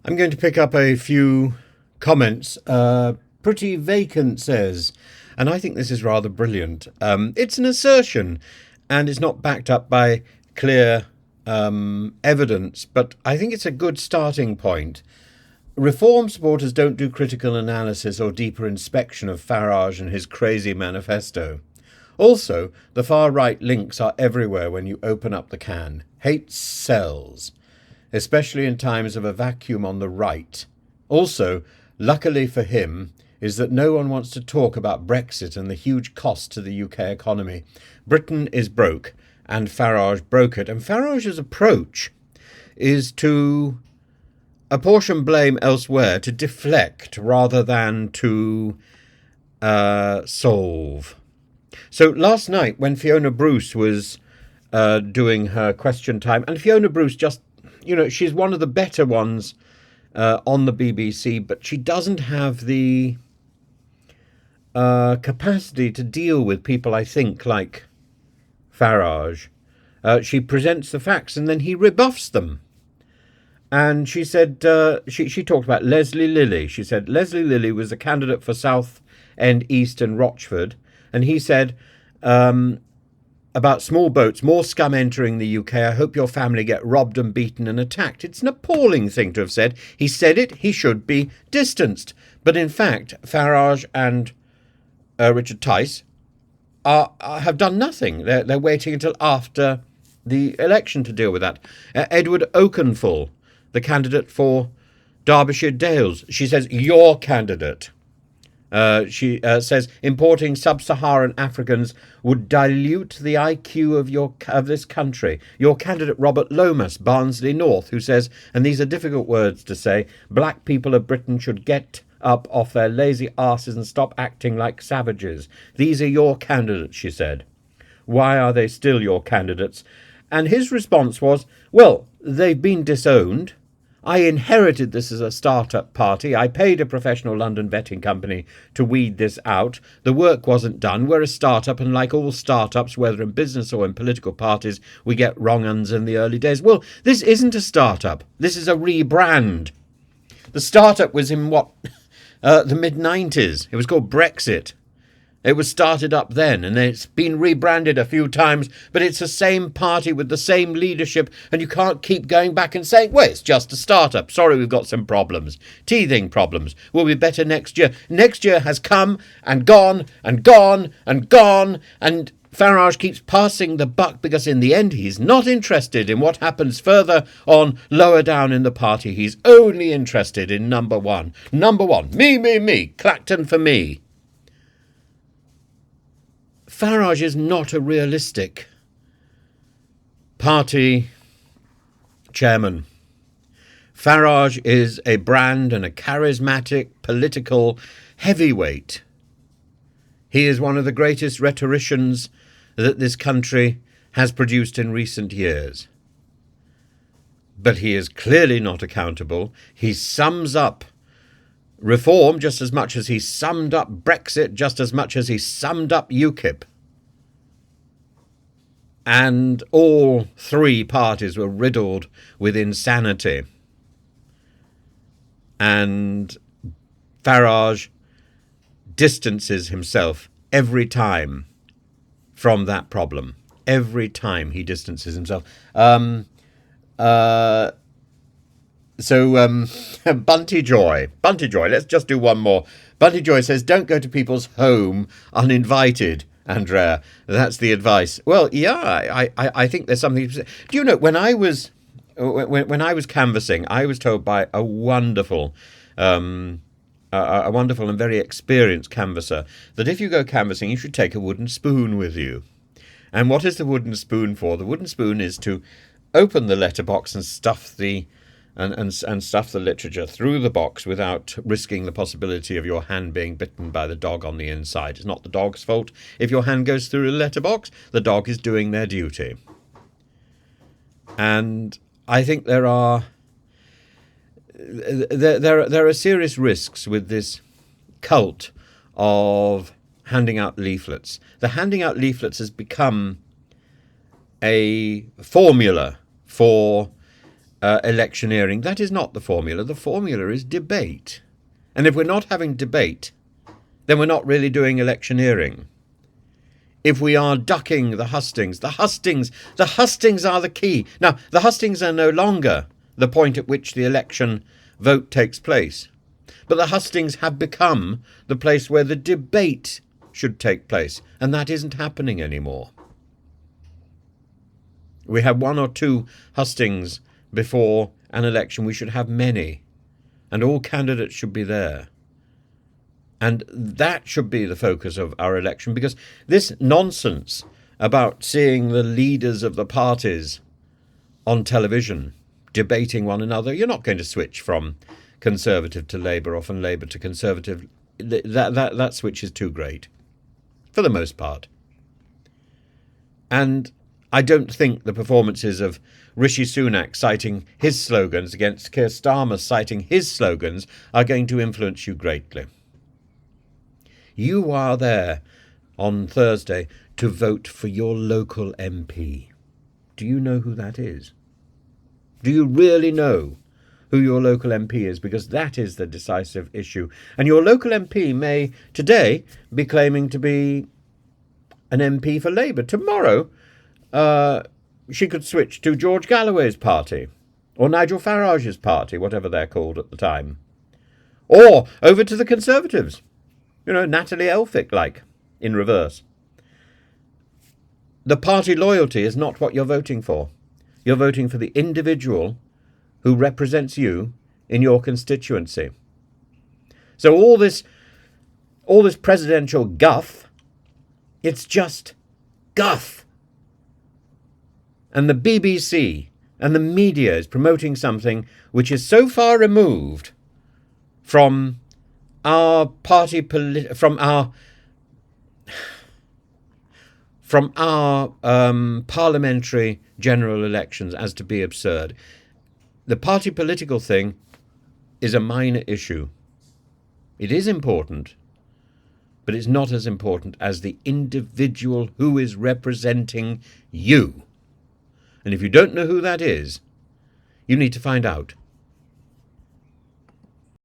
I'm going to pick up a few comments. Pretty Vacant says, and I think this is rather brilliant. It's an assertion and it's not backed up by clear evidence, but I think it's a good starting point. Reform supporters don't do critical analysis or deeper inspection of Farage and his crazy manifesto. Also, the far-right links are everywhere when you open up the can. Hate sells, especially in times of a vacuum on the right. Also, luckily for him, is that no one wants to talk about Brexit and the huge cost to the UK economy. Britain is broke, and Farage broke it. And Farage's approach is to apportion blame elsewhere, to deflect rather than to solve. So last night, when Fiona Bruce was doing her question time, and Fiona Bruce just, she's one of the better ones on the BBC, but she doesn't have the capacity to deal with people, I think, like Farage. She presents the facts and then he rebuffs them. And she said, she talked about Leslie Lilly. She said Leslie Lilly was a candidate for South End, East and Rochford. And he said, about small boats, more scum entering the UK. I hope your family get robbed and beaten and attacked. It's an appalling thing to have said. He said it. He should be distanced. But in fact, Farage and Richard Tice have done nothing. They're waiting until after the election to deal with that. Edward Oakenfull, the candidate for Derbyshire Dales. She says, your candidate. She says importing sub-Saharan Africans would dilute the IQ of this country. Your candidate Robert Lomas, Barnsley North, who says, and these are difficult words to say, black people of Britain should get up off their lazy arses and stop acting like savages. These are your candidates, she said. Why are they still your candidates? And his response was, well, they've been disowned. I inherited this as a start-up party. I paid a professional London vetting company to weed this out. The work wasn't done. We're a start-up, and like all start-ups, whether in business or in political parties, we get wrong uns in the early days. Well, this isn't a start-up. This is a rebrand. The start-up was in, the mid-90s. It was called Brexit. It was started up then, and it's been rebranded a few times, but it's the same party with the same leadership, and you can't keep going back and saying, well, it's just a start-up. Sorry, we've got some problems. Teething problems. We'll be better next year. Next year has come and gone and gone and gone, and Farage keeps passing the buck because in the end he's not interested in what happens further on, lower down in the party. He's only interested in number one. Number one. Me. Clacton for me. Farage is not a realistic party chairman. Farage is a brand and a charismatic political heavyweight. He is one of the greatest rhetoricians that this country has produced in recent years. But he is clearly not accountable. He sums up reform just as much as he summed up Brexit, just as much as he summed up UKIP. And all three parties were riddled with insanity. And Farage distances himself every time from that problem. Every time he distances himself. Bunty Joy, let's just do one more. Bunty Joy says, don't go to people's home uninvited, Andrea. That's the advice. Well, yeah, I think there's something. Do you know, when I was canvassing, I was told by a wonderful and very experienced canvasser that if you go canvassing, you should take a wooden spoon with you. And what is the wooden spoon for? The wooden spoon is to open the letterbox and stuff the stuff the literature through the box without risking the possibility of your hand being bitten by the dog on the inside. It's not the dog's fault. If your hand goes through a letterbox, the dog is doing their duty. And I think there are serious risks with this cult of handing out leaflets. The handing out leaflets has become a formula for electioneering. That is not the formula. The formula is debate. And if we're not having debate, then we're not really doing electioneering. If we are ducking the hustings are the key. Now, the hustings are no longer the point at which the election vote takes place, but the hustings have become the place where the debate should take place, and that isn't happening anymore. We have 1 or 2 hustings before an election. We should have many, and all candidates should be there. And that should be the focus of our election, because this nonsense about seeing the leaders of the parties on television debating one another, you're not going to switch from Conservative to Labour or from Labour to Conservative. That switch is too great, for the most part. And I don't think the performances of Rishi Sunak citing his slogans against Keir Starmer citing his slogans are going to influence you greatly. You are there on Thursday to vote for your local MP. Do you know who that is? Do you really know who your local MP is? Because that is the decisive issue. And your local MP may today be claiming to be an MP for Labour. Tomorrow, she could switch to George Galloway's party, or Nigel Farage's party, whatever they're called at the time, or over to the Conservatives. You know, Natalie Elphicke, like, in reverse. The party loyalty is not what you're voting for. You're voting for the individual who represents you in your constituency. So all this presidential guff, it's just guff. And the BBC and the media is promoting something which is so far removed from our from our parliamentary general elections as to be absurd. The party political thing is a minor issue. It is important, but it's not as important as the individual who is representing you. And if you don't know who that is, you need to find out.